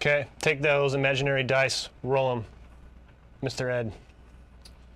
Okay, take those imaginary dice, roll them, Mr. Ed.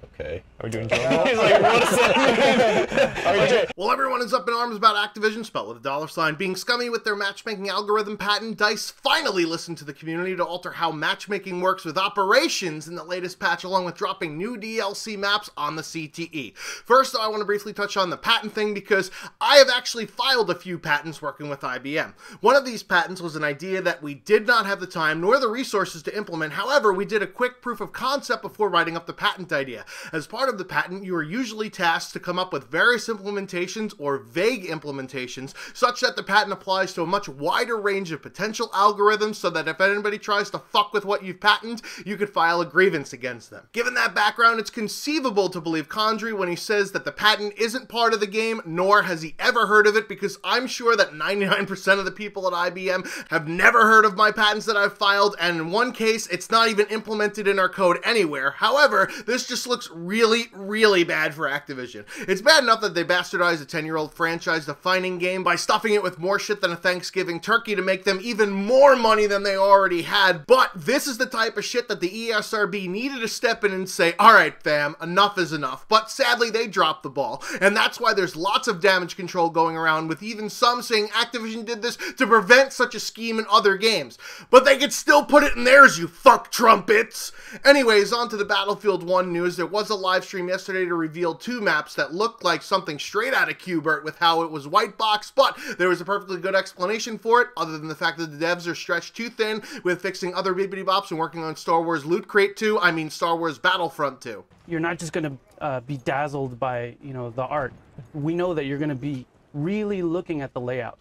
Okay. Are we doing drum roll? He's like, what does that mean? Well, everyone is up in arms about Activision, spelled with a $sign, being scummy with their matchmaking algorithm patent. DICE finally listened to the community to alter how matchmaking works with operations in the latest patch, along with dropping new DLC maps on the CTE. First, I want to briefly touch on the patent thing because I have actually filed a few patents working with IBM. One of these patents was an idea that we did not have the time nor the resources to implement. However, we did a quick proof of concept before writing up the patent idea. As part of the patent, you are usually tasked to come up with various implementations or vague implementations, such that the patent applies to a much wider range of potential algorithms, so that if anybody tries to fuck with what you've patented, you could file a grievance against them. Given that background, it's conceivable to believe Condry when he says that the patent isn't part of the game, nor has he ever heard of it, because I'm sure that 99% of the people at IBM have never heard of my patents that I've filed, and in one case, it's not even implemented in our code anywhere. However, this just looks really bad for Activision. It's bad enough that they bastardized a 10-year-old franchise-defining game by stuffing it with more shit than a Thanksgiving turkey to make them even more money than they already had, but this is the type of shit that the ESRB needed to step in and say, alright fam, enough is enough. But sadly, they dropped the ball, and that's why there's lots of damage control going around, with even some saying Activision did this to prevent such a scheme in other games. But they could still put it in theirs, you fuck trumpets! Anyways, on to the Battlefield 1 news. There was a live stream yesterday to reveal two maps that looked like something straight out of Qbert with how it was white box, but there was a perfectly good explanation for it, other than the fact that the devs are stretched too thin with fixing other bibbidi bops and working on Star Wars Loot Crate 2, I mean Star Wars Battlefront 2. You're not just going to be dazzled by, the art. We know that you're going to be really looking at the layout.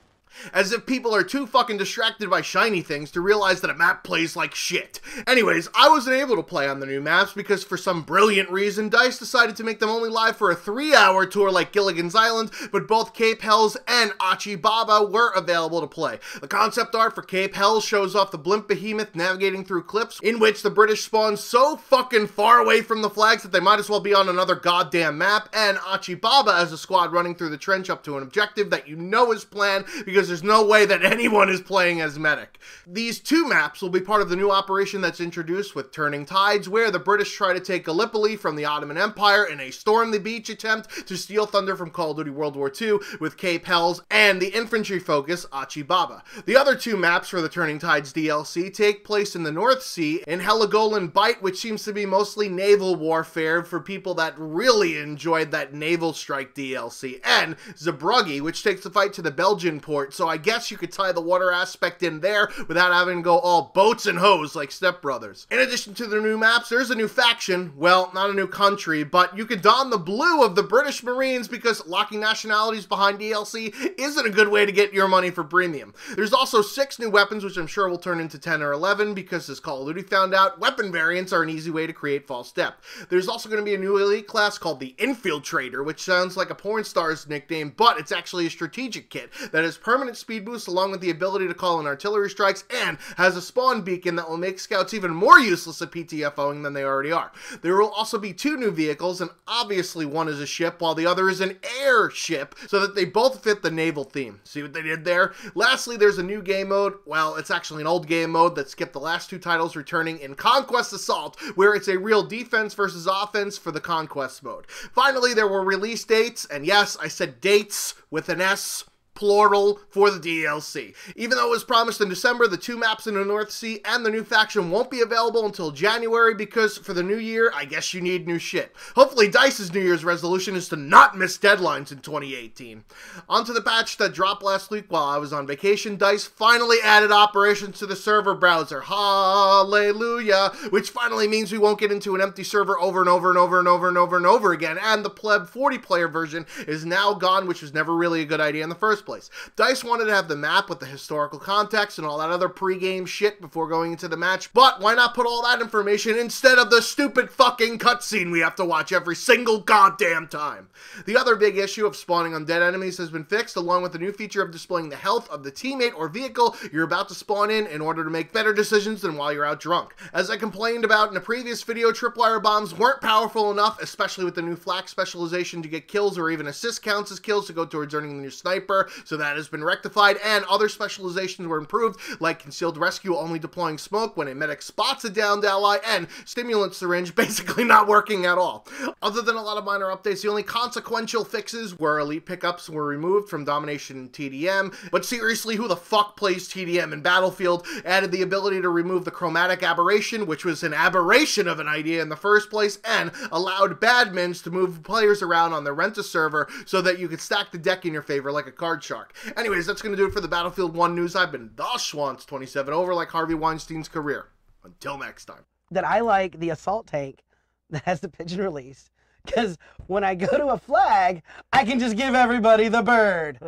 As if people are too fucking distracted by shiny things to realize that a map plays like shit. Anyways, I wasn't able to play on the new maps because for some brilliant reason, DICE decided to make them only live for a 3-hour tour like Gilligan's Island, but both Cape Hells and Achi Baba were available to play. The concept art for Cape Hells shows off the blimp behemoth navigating through cliffs in which the British spawn so fucking far away from the flags that they might as well be on another goddamn map, and Achi Baba as a squad running through the trench up to an objective that you know is planned because there's no way that anyone is playing as medic. These two maps will be part of the new operation that's introduced with Turning Tides, where the British try to take Gallipoli from the Ottoman Empire in a Storm the Beach attempt to steal thunder from Call of Duty World War II with Cape Hells and the infantry focus Achi Baba. The other two maps for the Turning Tides DLC take place in the North Sea in Heligoland Bight, which seems to be mostly naval warfare for people that really enjoyed that Naval Strike DLC, and Zeebrugge, which takes the fight to the Belgian port, so I guess you could tie the water aspect in there without having to go all boats and hoes like Step Brothers. In addition to the new maps, there's a new faction. Well, not a new country, but you could don the blue of the British Marines because locking nationalities behind DLC isn't a good way to get your money for premium. There's also 6 new weapons, which I'm sure will turn into 10 or 11 because, as Call of Duty found out, weapon variants are an easy way to create false depth. There's also going to be a new elite class called the Infiltrator, which sounds like a porn star's nickname, but it's actually a strategic kit that has permanent speed boost along with the ability to call in artillery strikes, and has a spawn beacon that will make scouts even more useless at PTFOing than they already are. There will also be 2 new vehicles, and obviously one is a ship while the other is an airship, so that they both fit the naval theme. See what they did there? Lastly, there's a new game mode. Well, it's actually an old game mode that skipped the last 2 titles, returning in Conquest Assault, where it's a real defense versus offense for the Conquest mode. Finally, there were release dates, and yes, I said dates with an S, plural, for the DLC. Even though it was promised in December, the 2 maps in the North Sea and the new faction won't be available until January because for the new year, I guess you need new shit. Hopefully DICE's New Year's resolution is to not miss deadlines in 2018. On to the patch that dropped last week while I was on vacation. DICE finally added operations to the server browser. Hallelujah! Which finally means we won't get into an empty server over and over and over and over and over and over again, and the pleb 40-player version is now gone, which was never really a good idea in the first place. DICE wanted to have the map with the historical context and all that other pre-game shit before going into the match, but why not put all that information instead of the stupid fucking cutscene we have to watch every single goddamn time? The other big issue of spawning undead enemies has been fixed, along with the new feature of displaying the health of the teammate or vehicle you're about to spawn in order to make better decisions than while you're out drunk. As I complained about in a previous video, tripwire bombs weren't powerful enough, especially with the new flak specialization, to get kills or even assist counts as kills to go towards earning the new sniper, so that has been rectified, and other specializations were improved, like concealed rescue only deploying smoke when a medic spots a downed ally, and stimulant syringe basically not working at all. Other than a lot of minor updates, the only consequential fixes were elite pickups were removed from Domination and TDM, but seriously, who the fuck plays TDM in Battlefield? Added the ability to remove the chromatic aberration, which was an aberration of an idea in the first place, and allowed badmins to move players around on their rent-a-server so that you could stack the deck in your favor like a card shark. Anyways, that's going to do it for the Battlefield 1 news. I've been the Schwantz27, over like Harvey Weinstein's career. Until next time. That I like the assault tank that has the pigeon release. Because when I go to a flag, I can just give everybody the bird.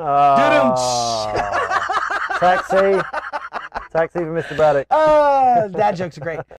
Taxi. Taxi for Mr. Braddock. That joke's great.